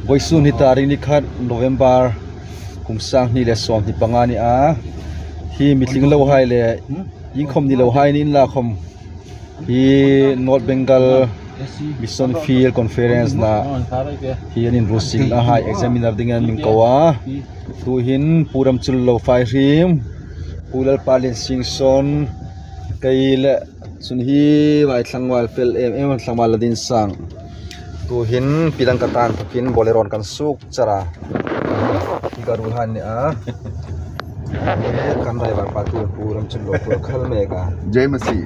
Boysun hitari ni khat November kumsang ni le som ni pangani a hi mitling lo hai le yingkhom ni lo hai ni la khom hi North Bengal Mission Field Conference na hi anin rusing a hai examiner dingan min kawa tu hin puram chul lo fai rim pulal palin singson kaila sun hi vai thlangwal pel em thlangwal ladin sang tu hin pilang katan thakin boleron kan suk chara hi garul han ni a kan driver patu puram chul lo pur khal meka jai masi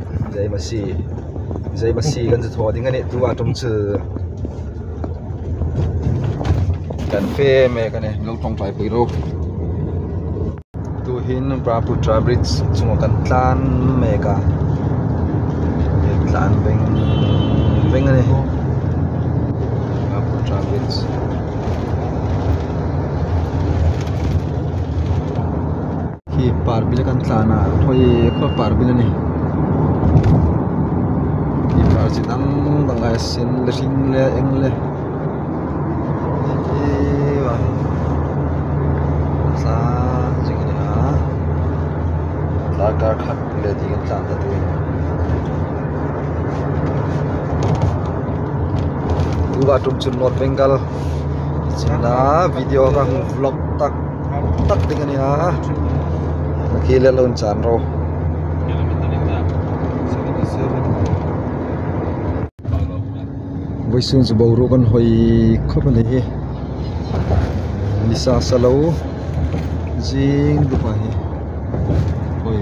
kanจะทอdinga ni tu atom chu kan fe me kan lo tong fai pui ro tu hin Brahmaputra bridge chungo kan tlan me ka tlan veng ani Brahmaputra bridge hi par bil kan tlana thoi kho par bil ani Sidang tangga sin le sing le eng le wa sa jing ni ha la ka khat le di kan san ta tu wa tum chun North Bengal china video ka vlog tak ding ni ha nakile lon chan ro Boysun se bawro kan hoi khoban he Lisa salo jing dupa he hoi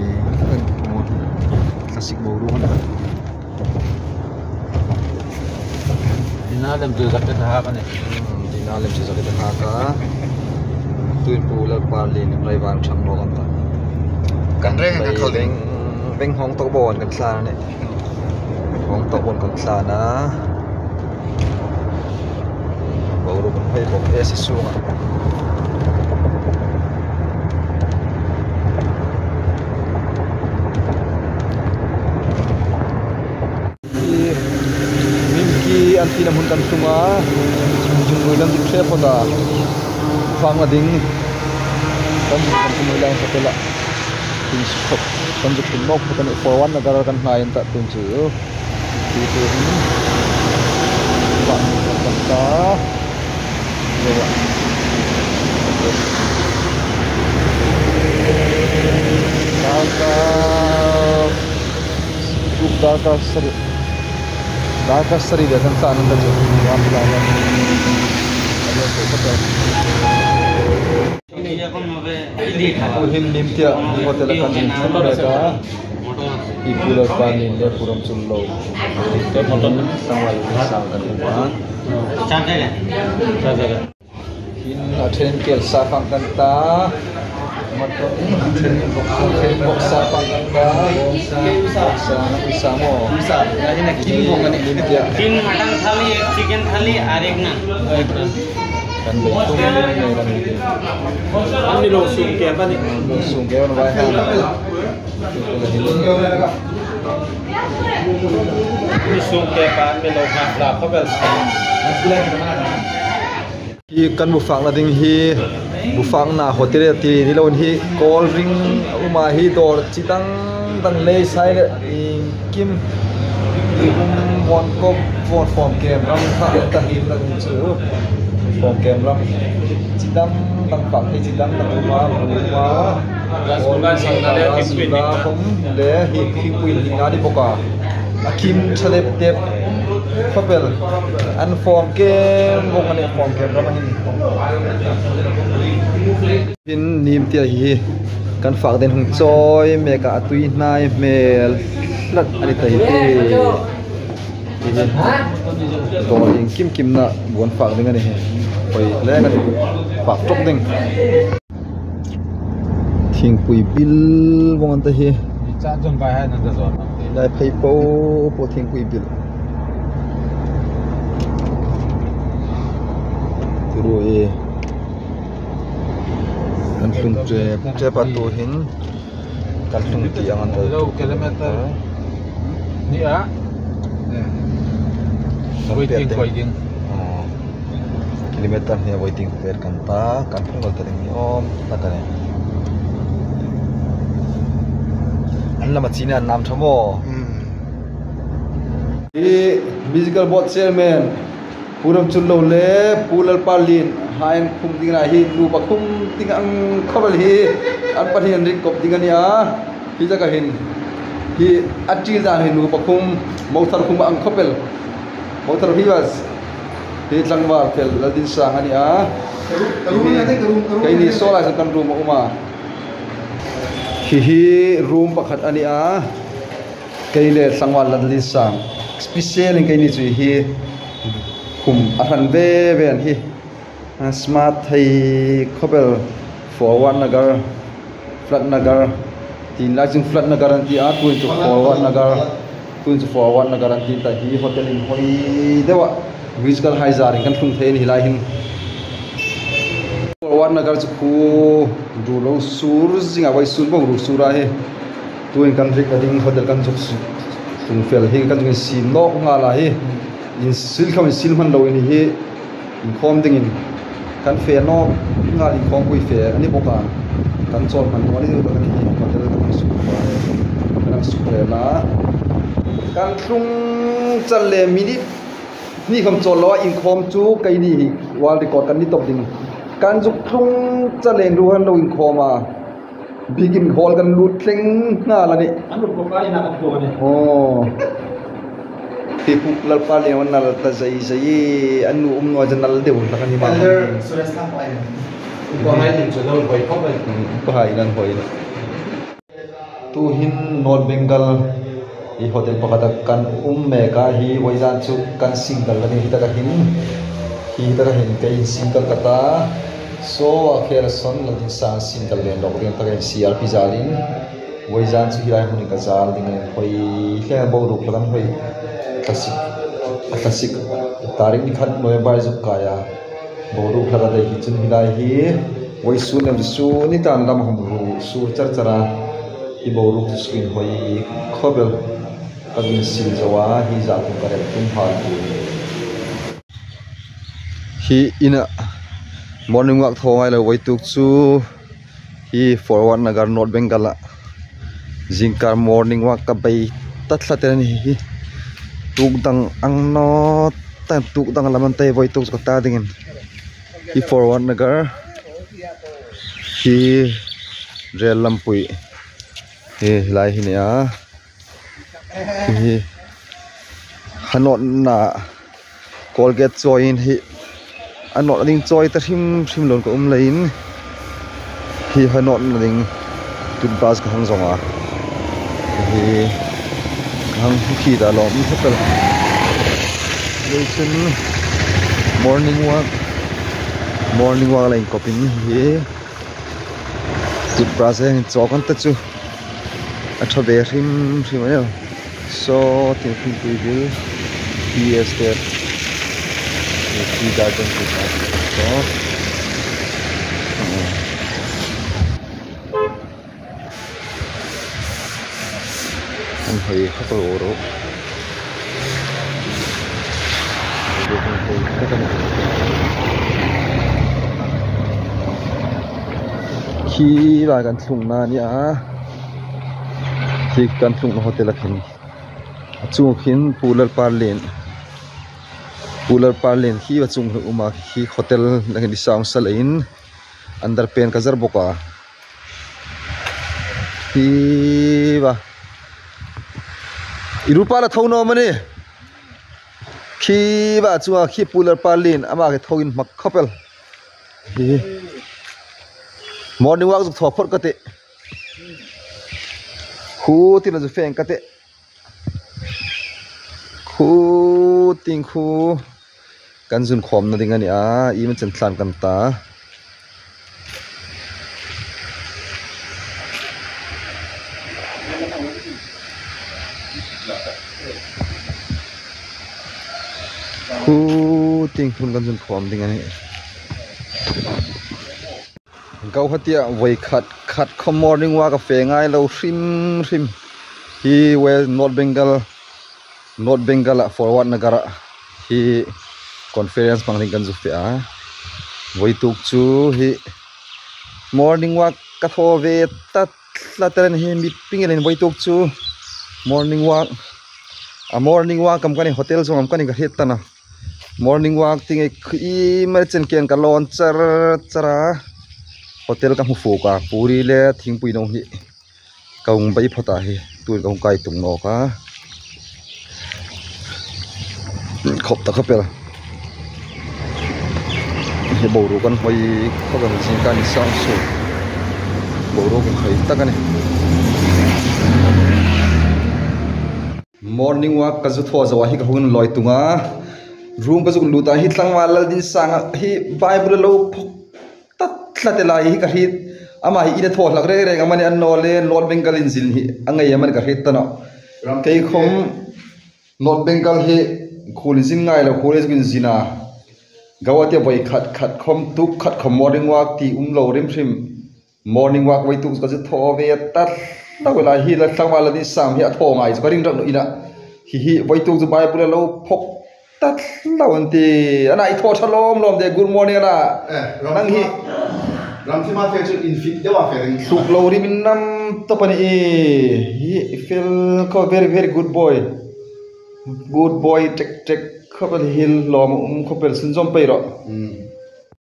kan mo classic bawro kan dinalem tu zakat ha kan dinalem se zakat ha ka tuin pula parlin raiwan thang no kan ta kan re kan khaleng beng hong tok bon kan tla ne hong tok bon kan tla na baru kan hai bok esi sunga mimki anti namun kan sunga junggulan di tre pada fang ading kan kumulan satela tin stop kan jukun nok kan for one agar kan hain tak tunju itu bang ta Dewa. Daka Sri dia kan sana tu. Ini ya kan mau edit. Him nimtia hotel kan mereka. Ibulah panin dia puram sullo. Dia motor sawal kan rumah. Charger. Hin athen kel sa phang kan ta motor box sa phang kan ta sa na isa mo isa jadi nak kin mo kan dia kin mutton thali chicken thali আর এক না kan betul ni kan ini ani lo sung ke apa ni sung ke on vai ha ni sung ke pa me lo ha la pa bel hi kan bu fang la ding hi bu fang na hotel ti ni lon hi call ring uma hi dor chitang tang le sai le kim bon ko bon form game ram kha ta him la chu form game ram chitang tang fang hi chitang tang uma sang na le kim na hom le hi pui ni na di boka akim chalep tep papel an form game bukan ni form game ramah ini nim tia hi kan fak den hung choi meka atui nai mel lat ani tai te ini to ing kim na bon fak dengan ni oi le kan fak tok ding thing pui bil wong an ta hi cha jong bai hai nan da zon lai phai po thing pui bil Rui kan tung tre patu hin kan tung ti ang antal 2 kilometer ni a koi jing kilometer he waiting fair kan ta kan phungol ta ni om ta ta ne an lama china nam thamo hi musical board chairman puram chullo le pulal palin hain khum dingna hi lu pa khum ting ang khabal hi an pathian rik kop dingania hi jaga hin hi atil dan hi lu pa khum mauthar khum ang khopel mauthar hi was hi tlangwar fel ladin sang ania kai ni sola sa kan room uma hi room pakhat ania kai le tlangwar ladin sang special kai ni chu hi khum athan ve ven hi smart thai khobel forward nagar flat nagar tin lajing flat nagar anti a twin to forward nagar twin to forward nagar anti ta hi hotel in hoi dewa musical haizer kan thung thein hilai hin forward nagar chu khu du lo sur zinga wai sun bo ru sura he twin kan rik ading hotel kan chok tung fel hi kan jing sim no nga la hi in sil kham sil man lo in hi in khom ding in kan fe no nga in khom pui fe ani boka kan chol man wali do kan hi hotel kan su kan su la kan thung chal le minute ni kham chol lo in khom chu kai ni wal record kan ni top ding kan juk thung chal le ru han lo in khoma begin hall kan lut thleng nga la ni an lut ko kai na kan to ni Tipu lalpa le wan nal ta zai zai anu no janal de un kan ni ma suresh ta pai ko hai tin chalo boi ko bai ko hai nan hoi tu hin North Bengal I hotel pakata kan me ka hi waijan chu kan single la ni ta ka hin hi ta ka hin kai single kata so akhir son la din sa single le lok rin ta ka CRP jalin waijan chu hi huni ka jal ding hoi he bo ru kan hoi Klasik tarik ni khat November zu kaya boru khara dai hi chun hilai hi wai su nem su ni tan lam hum ru su char chara I boru tu screen hoi khobel kadin sil jawa hi za ku kare tum hal hi ina morning walk thongai la wai tuk chu hi forward nagar North Bengal jingkar morning walk ka bai tatla ni hi tuk dang ang no tan tuk dang laman tay voi tuk ta dingin hi forward nagar hi rel lampui hi lai hi ne a hi hanot na Colgate join hi anot ding joy ta him lon ko lain hi hanot na ding toothbrush ka hang zonga hi hang khi da lom hotel listen morning walk lain kopin hi toothbrush en chokon ta chu athobe him ne so tin pin bil PS there the garden so hoi khapal oro khi ba kan thung na ni a khi kan thung hotel khin chu khin pular parlen khi wa chung uma khi hotel la ni sound salain under pen ka zar boka hi ba Irupala thono mane khi ba chuwa khi pular parlin ama ke thogin mak khapel hi morning walk zu thopor kate khu tin zu feng kate khu ting khu kanjun khom na ding ani a I man chen thlan kan ta khu ting khun kan jun khom ding ani gau hatia wai khat khom morning walk a fe ngai lo hrim hi we North Bengal forward nagara hi conference pang kan ju fe a Voi tuk chu hi morning walk ka tho ve tat la tren hi mit pingelen voi tuk chu morning walk a morning walk kam kani hotel zong am kani ka het ta na morning walk ting e mer chen ken ka lon chara hotel ka mu fu ka puri le thing pui no hi kaung bai phota hi tur kaung kai tung no ka khop ta khapel he boru kan hoi khoban sin kan sang su boru kan khai ta kan morning walk ka zu tho zawa hi ka hun loi tunga room ka zu luta hi tlang wal din sang hi bible lo tat tlate lai hi ka hi ama hi ina tho lak re re amani an no le lord bengal in zil hi angai aman ka het ta no kei khom lord bengal hi khulizin ngai lo khule zin zina gawate boy khat khom tuk khat khom morning walk ti lo rim thrim morning walk wai tuk ka zu tho ve tat la wela hi la tlang wal din sam hi a tho ngai ka ring rak no ina hi wai tuk zu bible lo phok tat lawan ti ana I tho thalom lom de good morning ana nang hi ram thi ma fe chu in fit de wa fe ring tuk lo rim nam to pani hi feel ko very good boy tek khopel hil lom khopel sin jom pe ro